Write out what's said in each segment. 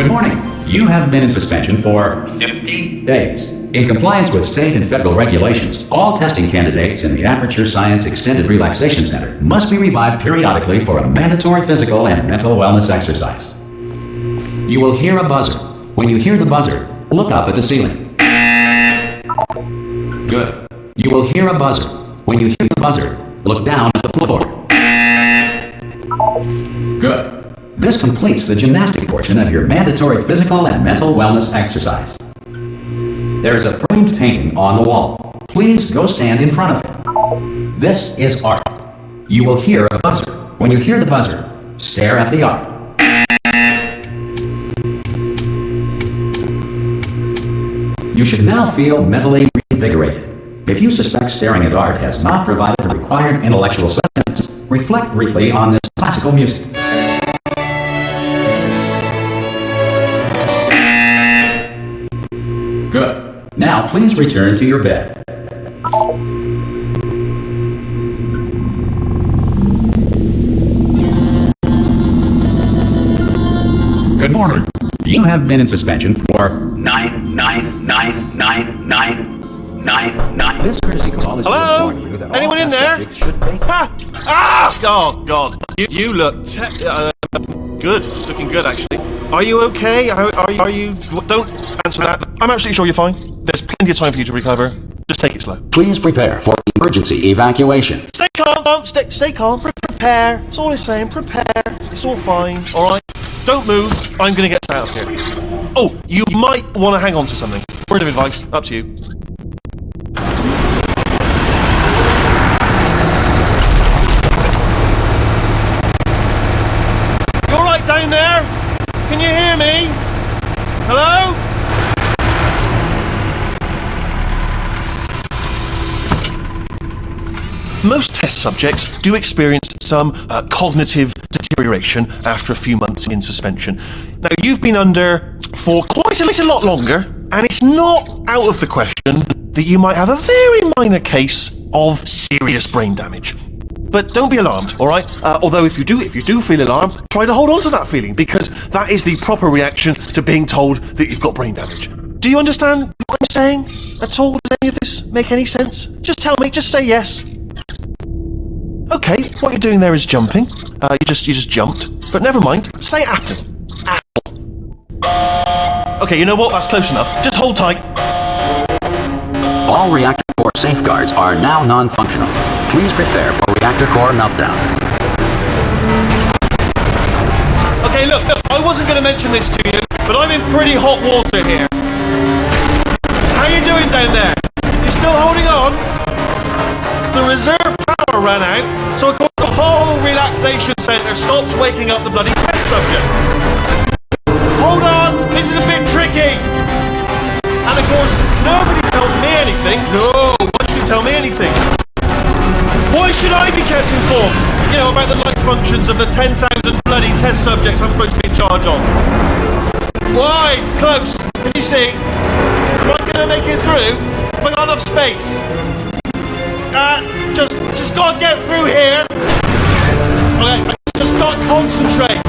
Good morning. You have been in suspension for 50 days. In compliance with state and federal regulations, all testing candidates in the Aperture Science Extended Relaxation Center must be revived periodically for a mandatory physical and mental wellness exercise. You will hear a buzzer. When you hear the buzzer, look up at the ceiling. Good. You will hear a buzzer. When you hear the buzzer, look down at the floor. Good. This completes the gymnastic portion of your mandatory physical and mental wellness exercise. There is a framed painting on the wall. Please go stand in front of it. This is art. You will hear a buzzer. When you hear the buzzer, stare at the art. You should now feel mentally reinvigorated. If you suspect staring at art has not provided the required intellectual sustenance, reflect briefly on this classical music. Good. Now please return to your bed. Good morning. You have been in suspension for 9999999. This courtesy call is to inform you that anyone all in there? subjects should take... Oh God! You look good. Looking good, actually. Are you okay? Are you? Don't answer that. I'm absolutely sure you're fine. There's plenty of time for you to recover. Just take it slow. Please prepare for emergency evacuation. Stay calm. Stay calm. Prepare. That's all it's saying. Prepare. It's all fine. All right. Don't move. I'm gonna get us out of here. Oh, you might want to hang on to something. Word of advice. Up to you. You all right down there? Can you hear me? Hello? Most test subjects do experience some cognitive deterioration after a few months in suspension. Now, you've been under for quite a lot longer, and it's not out of the question that you might have a very minor case of serious brain damage. But don't be alarmed, all right? Although if you do feel alarmed, try to hold on to that feeling, because that is the proper reaction to being told that you've got brain damage. Do you understand what I'm saying at all? Does any of this make any sense? Just tell me, just say yes. Okay, what you're doing there is jumping. You just jumped. But never mind, say apple. Apple. Okay, you know what? That's close enough. Just hold tight. All reactor core safeguards are now non-functional. Please prepare for reactor core meltdown. Okay, look, I wasn't going to mention this to you, but I'm in pretty hot water here. How you doing down there? You still holding on? The reserve power ran out, so of course the whole relaxation centre stops waking up the bloody test subjects. Hold on, this is a bit tricky. And of course, nobody tells me anything. No, why should you tell me anything? Why should I be kept informed? You know, about the life functions of the 10,000 bloody test subjects I'm supposed to be in charge of. Why? It's close. Can you see? Am I going to make it through? Have I got enough space? Just gotta get through here. Okay, just gotta concentrate.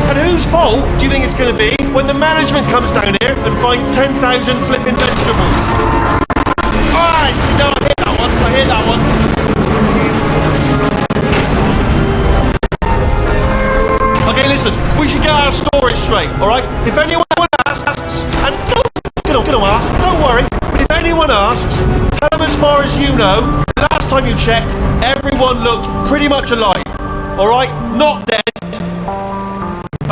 And whose fault do you think it's gonna be when the management comes down here and finds 10,000 flipping vegetables? Alright, see, no, I hit that one. Okay, listen, we should get our story straight, alright? If anyone asks, and don't ask, don't worry, but if anyone asks, tell them as far as you know, last time you checked, everyone looked pretty much alive. Alright? Not dead.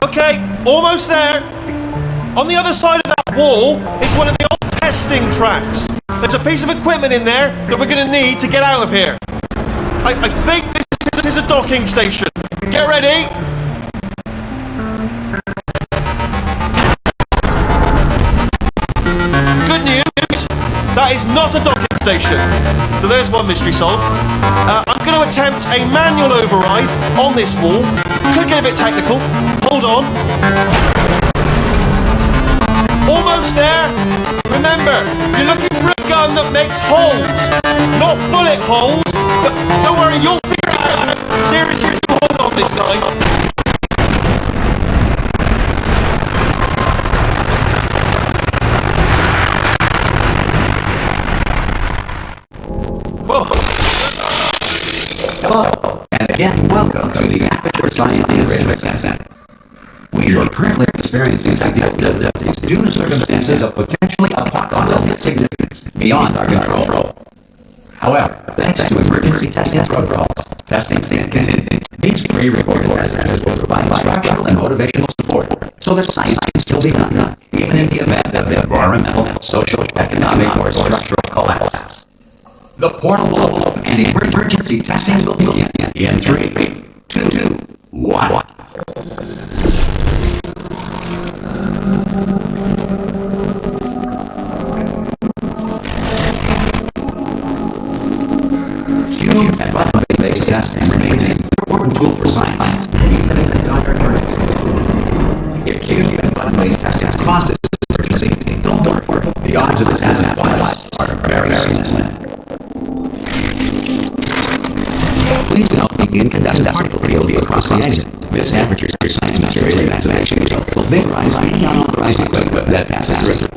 Okay, almost there. On the other side of that wall is one of the old testing tracks. There's a piece of equipment in there that we're going to need to get out of here. I think this is a docking station. Get ready. Good news, that is not a docking station. So there's one mystery solved. I'm going to attempt a manual override on this wall. Could get a bit technical. Hold on. Almost there. Remember, you're looking for a gun that makes holes. Not bullet holes, but don't worry, you'll figure it out. Seriously, hold on this time. Hello, and again, welcome to the Aperture Science Enrichment Center. We are currently experiencing technical difficulties due to circumstances of potentially apocalyptic significance beyond our control. However, thanks to emergency testing protocols, testing can continue. These pre-recorded messages will provide instructional and motivational support, so that science can still be done, even in the event of environmental, social, economic, or structural collapse. The portal will open, and emergency testing will begin in 3, 2, 1. Human environment-based testing remains an important tool for science, even in the darker areas. If human environment-based testing causes emergency, don't worry. The odds of this happening are very slim. Please note the incandescent particle field across the exit. This aperture science material evacuation will vaporize any unauthorized equipment that passes through.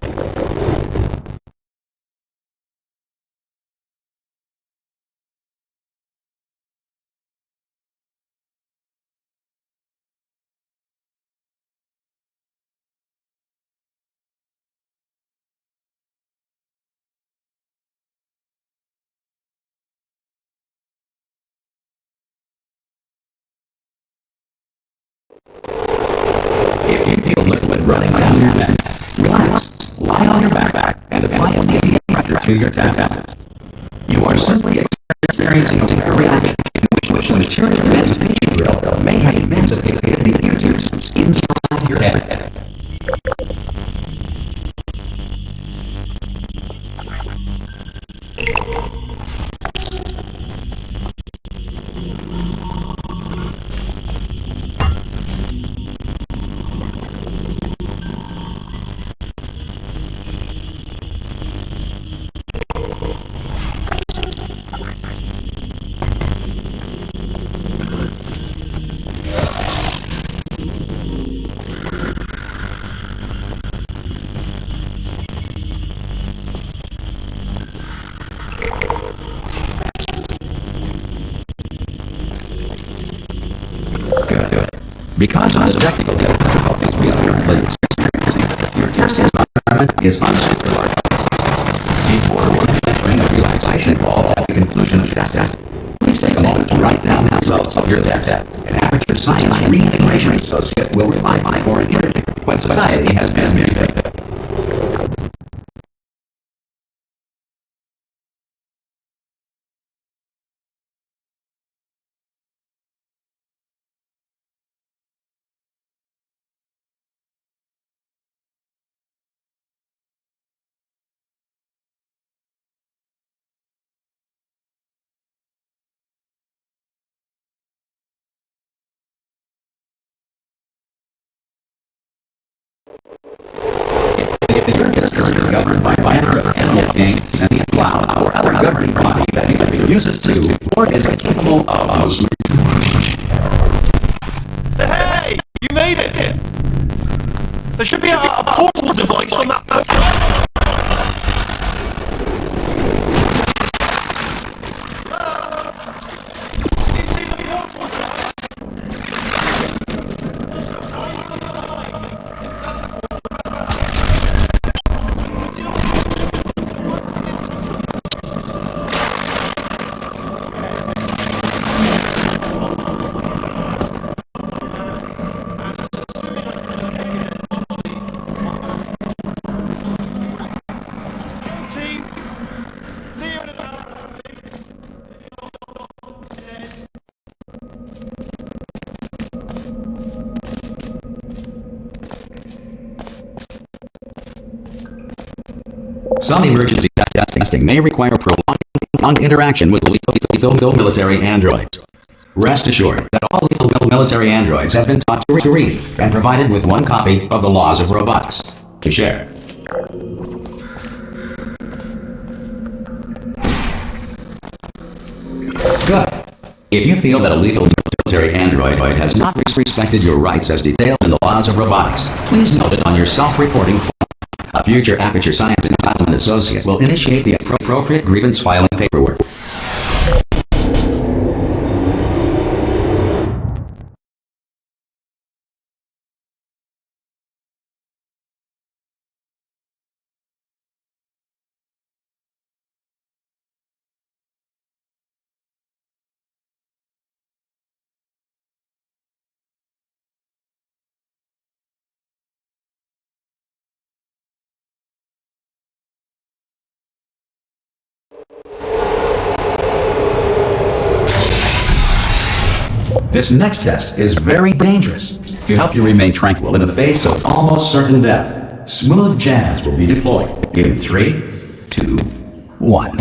If you feel liquid running down your neck, relax, lie on your back, and apply immediate pressure to your temples. You are simply experiencing a reaction in which the material emancipation drill may have emancipated the users inside your head. Good. Because of the technical difficulties we are currently experiencing, your testing environment is unsupervised. Before we entering a relaxation ball at the conclusion of test, please take a moment to write down the results of your test. An Aperture Science Reintegration Associate will reply for an interview when society has been mitigated. If the Earth is currently governed by matter, animal kings, and the cloud, or other governing body that anybody uses to, or is incapable of Hey! You made it! There should be a portal device on that boat. Some emergency testing may require prolonged interaction with lethal military androids. Rest assured that all lethal military androids have been taught to read and provided with one copy of the Laws of Robotics to share. Good. If you feel that a lethal military android has not respected your rights as detailed in the Laws of Robotics, please note it on your self-reporting form. A future Aperture Science Entitlement Associate will initiate the appropriate grievance filing paperwork. This next test is very dangerous. To help you remain tranquil in the face of almost certain death, smooth jazz will be deployed in 3, 2, 1.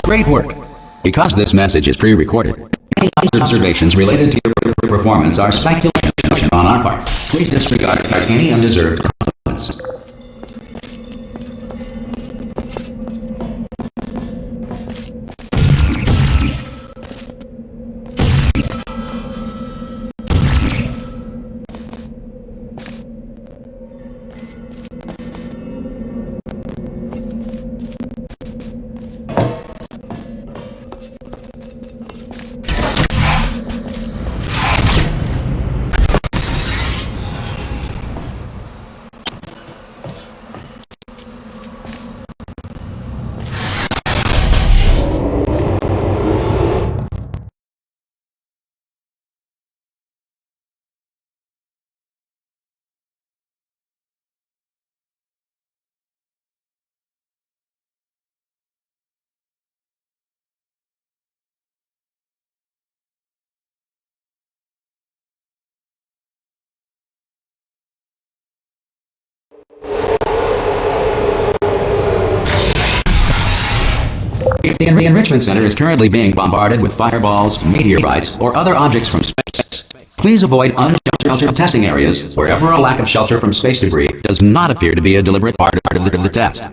Great work! Because this message is pre-recorded, any observations related to your performance are speculation on our part. Please disregard any undeserved compliments. If the Enrichment Center is currently being bombarded with fireballs, meteorites, or other objects from space, please avoid unsheltered testing areas wherever a lack of shelter from space debris does not appear to be a deliberate part of the test.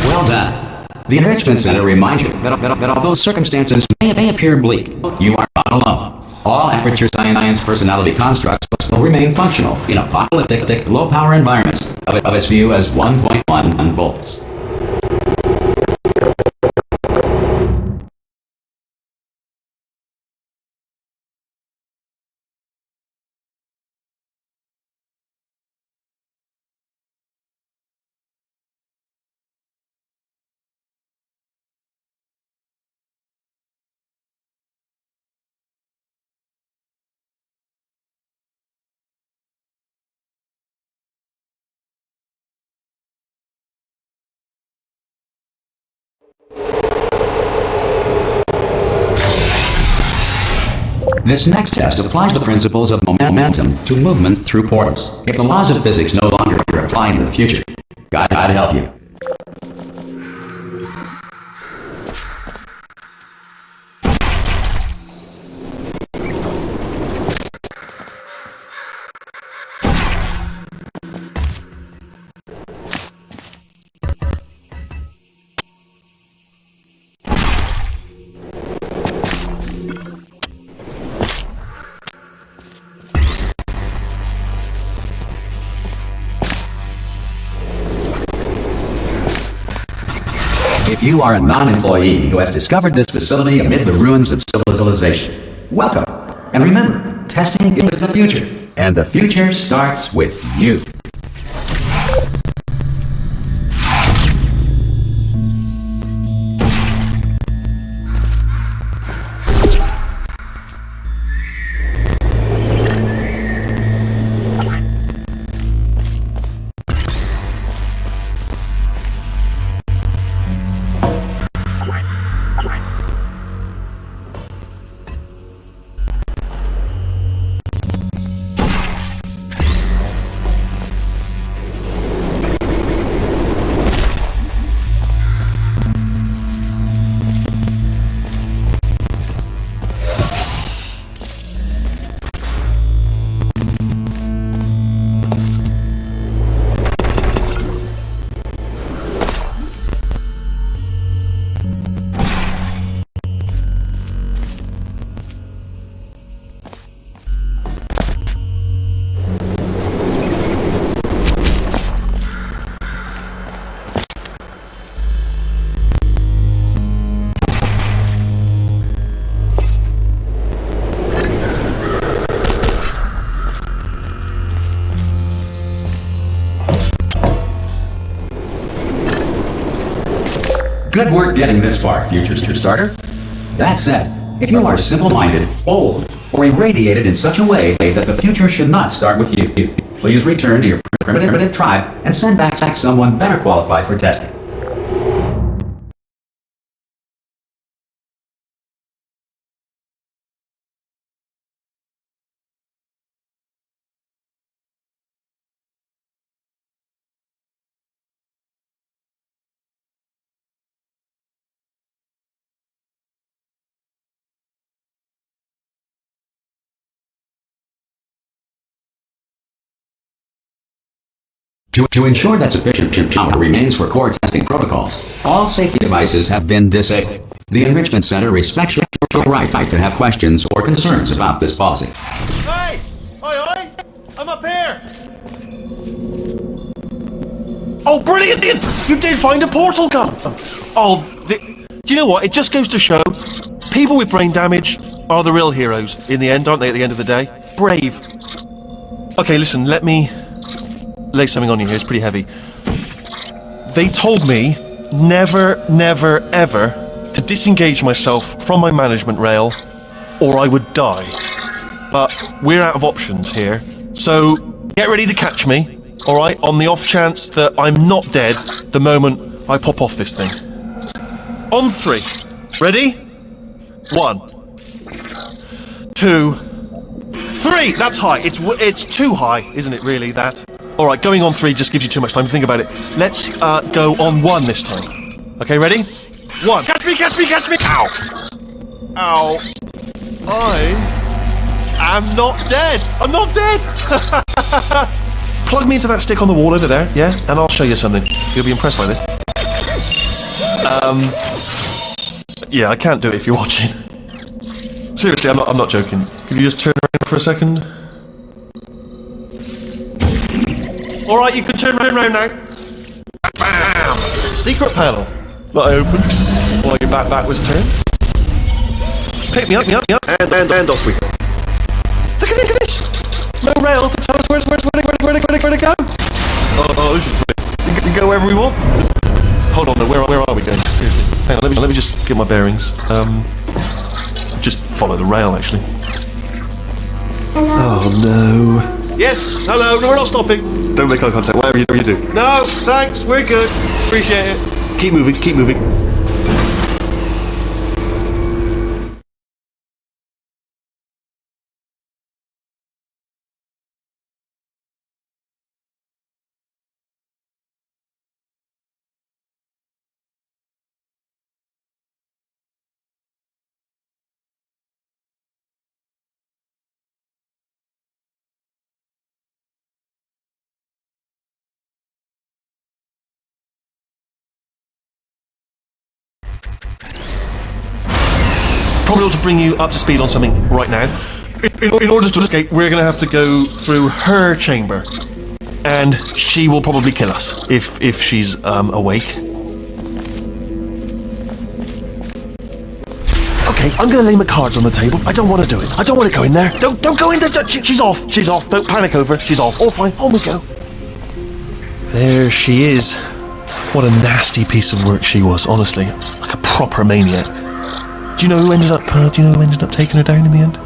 Well done. The Enrichment Center reminds you that although circumstances may appear bleak, you are not alone. All Aperture Science personality constructs will remain functional in apocalyptic, low-power environments of its view as 1.1 volts. This next test applies the principles of momentum to movement through portals. If the laws of physics no longer apply in the future, God help you. If you are a non-employee who has discovered this facility amid the ruins of civilization, welcome. And remember, testing is the future, and the future starts with you. Good work getting this far, future starter. That said, if you are simple-minded, old, or irradiated in such a way that the future should not start with you, please return to your primitive tribe and send back someone better qualified for testing. To ensure that sufficient power remains for core testing protocols, all safety devices have been disabled. The Enrichment Center respects your right to have questions or concerns about this policy. Hey! Oi! I'm up here! Oh, brilliant! You did find a portal gun! Do you know what? It just goes to show, people with brain damage are the real heroes in the end, aren't they, at the end of the day? Brave. Okay, listen, let me lay something on you here. It's pretty heavy. They told me never, ever to disengage myself from my management rail or I would die. But we're out of options here, so get ready to catch me, alright, on the off chance that I'm not dead the moment I pop off this thing. On 3. Ready? 1, 2, 3! That's high. It's too high, isn't it, really, that? Alright, going on 3 just gives you too much time to think about it. Let's go on 1 this time. Okay, ready? 1. Catch me! Ow! Ow. I am not dead! I'm not dead! Plug me into that stick on the wall over there, yeah? And I'll show you something. You'll be impressed by this. Yeah, I can't do it if you're watching. Seriously, I'm not joking. Could you just turn around for a second? Alright, you can turn around now. Bam! Secret panel. That I opened while your back was turned. Pick me up, and off we go. Look at this! No rail to tell us where to go. Oh, this is brilliant. We can go wherever we want. Hold on, where are we going? Seriously. Hang on, let me just get my bearings. Just follow the rail, actually. Hello. Oh no. Yes, hello, no, we're not stopping. Don't make eye contact, whatever you do. No, thanks, we're good. Appreciate it. Keep moving. Probably ought to bring you up to speed on something right now. In order to escape, we're going to have to go through her chamber. And she will probably kill us, if she's awake. Okay, I'm gonna lay my cards on the table. I don't want to do it. I don't want to go in there. Don't go in there. She's off. She's off. Don't panic over. She's off. All fine. On we go. There she is. What a nasty piece of work she was, honestly. Like a proper maniac. Do you know who ended up taking her down in the end?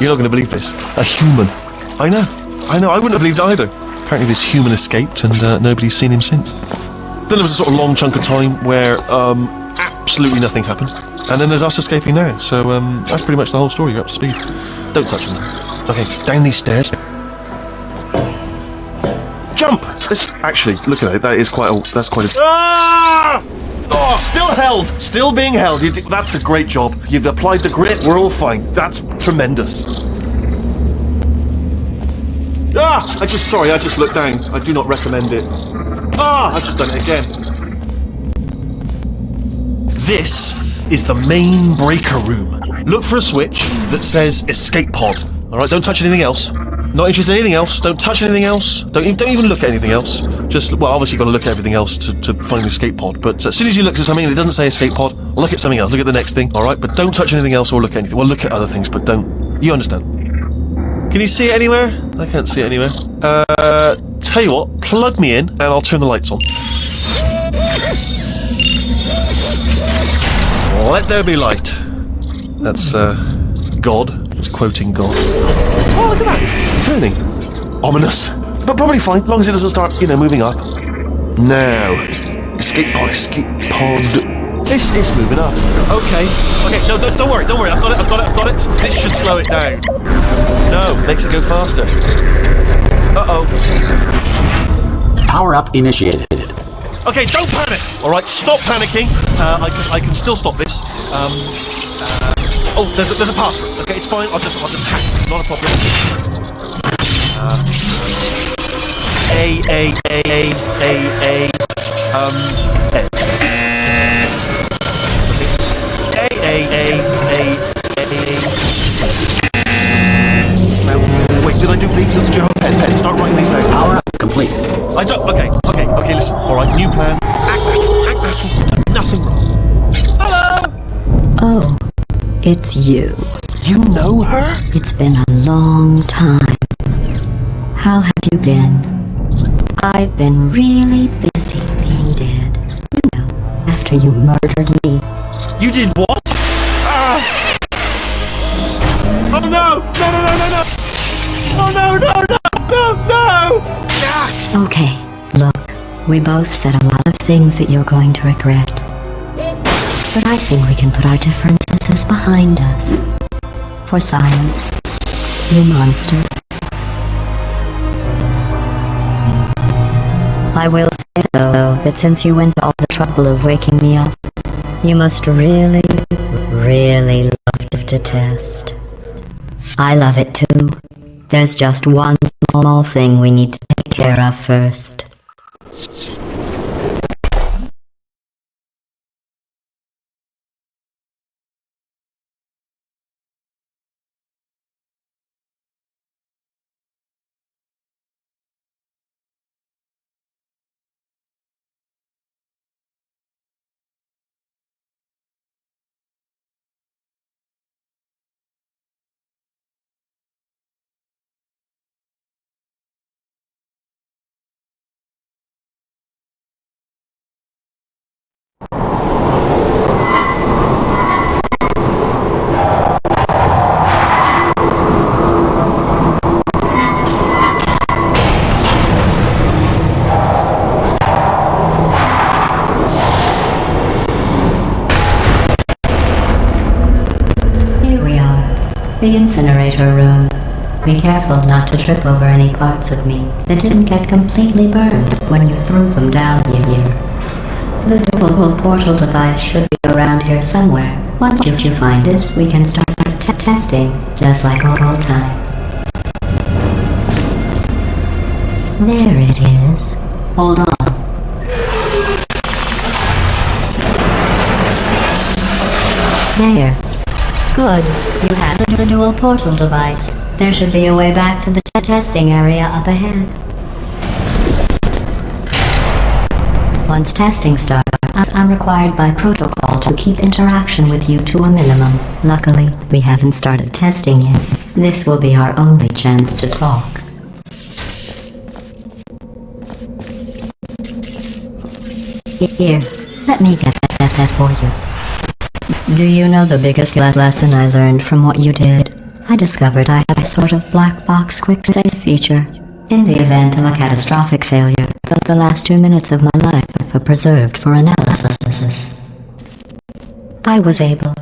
You're not going to believe this. A human. I know. I wouldn't have believed either. Apparently this human escaped and nobody's seen him since. Then there was a sort of long chunk of time where absolutely nothing happened. And then there's us escaping now. So that's pretty much the whole story. You're up to speed. Don't touch him. Okay, down these stairs. Jump! Actually, look at it. That's quite a... Ah! Oh, still held. Still being held. That's a great job. You've applied the grit. We're all fine. That's tremendous. Ah! I just looked down. I do not recommend it. Ah! I've just done it again. This is the main breaker room. Look for a switch that says escape pod. Alright, don't touch anything else. Not interested in anything else. Don't touch anything else. Don't even look at anything else. Well, obviously you've got to look at everything else to find the escape pod. But as soon as you look at something and it doesn't say escape pod, look at something else. Look at the next thing, alright? But don't touch anything else or look at anything. Well, look at other things, but don't. You understand. Can you see it anywhere? I can't see it anywhere. Tell you what, plug me in and I'll turn the lights on. Let there be light. That's, God. Just quoting God. Oh, look at that! Turning. Ominous. But probably fine, as long as it doesn't start, moving up. Now. Escape pod. It's moving up. Okay, no, don't worry. I've got it. This should slow it down. No, makes it go faster. Uh-oh. Power up initiated. Okay, don't panic! Alright, stop panicking. I can still stop this. Oh, there's a password. Okay, it's fine. I'll just hack. Not a problem. Wait, did I do you have a pen? Start writing these down. Power up complete. I don't. Okay, listen. Alright, new plan. Act natural. Nothing wrong. Hello! Oh, it's you. You know her? It's been a long time. How have you been? I've been really busy being dead. After you murdered me. You did what? Ah! Oh no! No! Oh no! Ah! Okay, look, we both said a lot of things that you're going to regret. But I think we can put our differences behind us. For science, you monster. I will say, though, that since you went to all the trouble of waking me up, you must really, really love to test. I love it too. There's just one small thing we need to take care of first. The incinerator room. Be careful not to trip over any parts of me that didn't get completely burned when you threw them down here. The dual portal device should be around here somewhere. Once you find it, we can start testing, just like old time. There it is. Hold on. There. Good. You have the dual portal device. There should be a way back to the testing area up ahead. Once testing starts, I'm required by protocol to keep interaction with you to a minimum. Luckily, we haven't started testing yet. This will be our only chance to talk. Here, let me get that for you. Do you know the biggest lesson I learned from what you did? I discovered I have a sort of black box quick save feature. In the event of a catastrophic failure, the last 2 minutes of my life are preserved for analysis. I was able,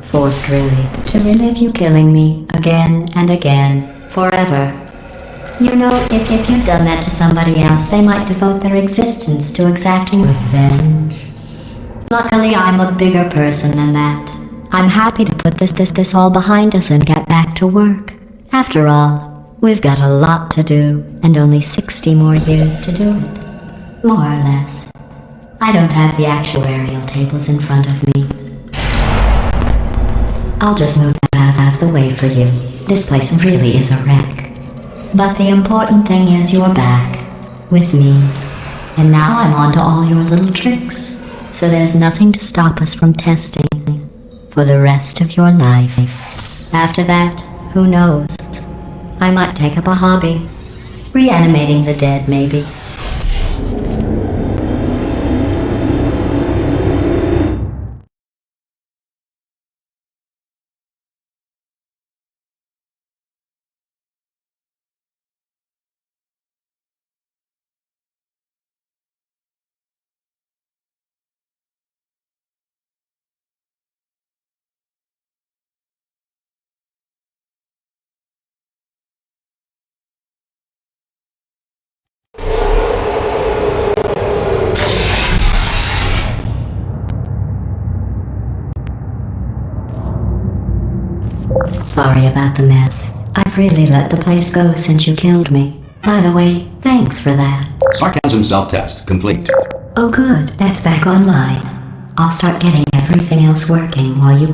forced really, to relive you killing me again and again, forever. You know, if you'd done that to somebody else, they might devote their existence to exacting revenge. Luckily, I'm a bigger person than that. I'm happy to put this all behind us and get back to work. After all, we've got a lot to do, and only 60 more years to do it. More or less. I don't have the actuarial tables in front of me. I'll just move that out of the way for you. This place really is a wreck. But the important thing is you're back, with me. And now I'm on to all your little tricks. So there's nothing to stop us from testing for the rest of your life. After that, who knows? I might take up a hobby. Reanimating the dead, maybe. Sorry about the mess. I've really let the place go since you killed me. By the way, thanks for that. Sarcasm self-test complete. Oh good, that's back online. I'll start getting everything else working while you